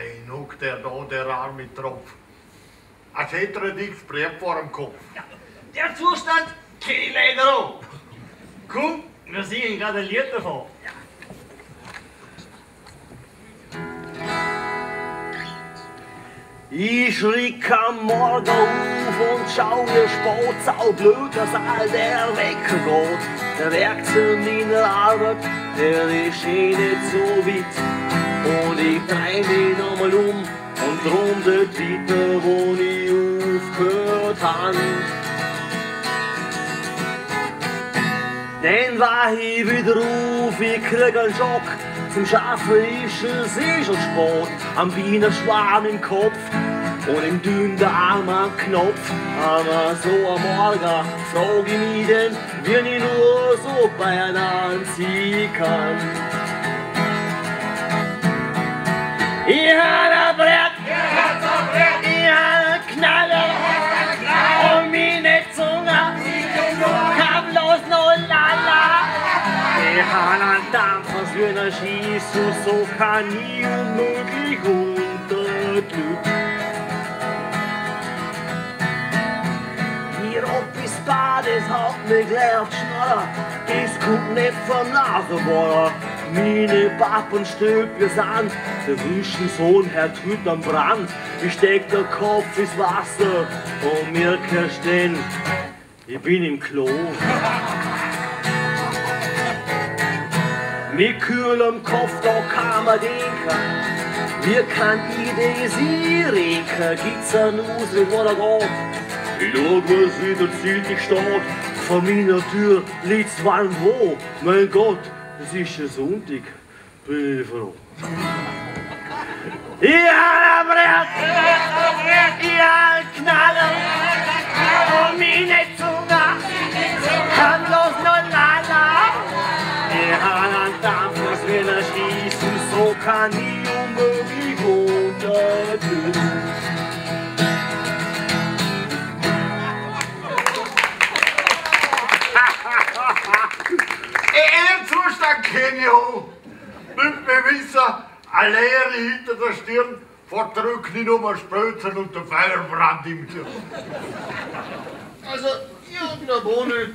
Ei, nuck der da, der arme Tropf. Als hätte er ein dickes Brett vor dem Kopf. Ja, der Zustand kenne ich leider auch. Komm, wir singen gerade ein Lied davon. Ja. Ich schrick am Morgen auf und schau mir Sportsau blöd, dass all der Wecker geht. Der Werkzeug meiner Arbeit, der ist eh nicht so weit. Und ich dreh mich nochmal und drum dort weiter, wo ich aufgehört han. Dann war ich wieder auf, ich krieg einen Schock. Zum Schaffen ist es eh schon spät. Am Bienenschwarm im Kopf und im dünnen Arm am Knopf. Aber so am Morgen frag ich mich denn, wie ich nur so bei einer anziehen kann. Ich hab ein Brett, ich hab einen Knaller und meine Zunge kann bloß noch lala. Ich hab einen Dampfer für einen Schieß und so kann ich unmöglich unterdrücken. Hier ob bis Bad, es hat mich gelehrt, schneller, das kommt nicht vom Nasenbohrer. Meine Pappenstöpfe sind der Wüstensohn, Herr Trüt am Brand. Ich steck der Kopf ins Wasser und mir kannst denn, ich bin im Klo. Mit kühlem Kopf, da kann man denken, wie kann ich das reden? Gibt's einen Ausweg, wo der geht? Ich schau, was wieder zügig steht. Vor meiner Tür liegt's warm wo. Mein Gott, es ist ein Sonntag. Bin ich froh. Ich hab ein Brett, ich hab einen Knaller und meine Zunge kann bloß noch lala. Ich hab einen Dampf, was will er schießen, so kann ich unmöglich unterdrücken. Den Zustand kenne ich auch. Nicht mehr wissen, eine Leere hinter der Stirn, verdrückt nicht um ein Spözen und der Feierbrand im Hirn. Also, ich hab da wohl nicht.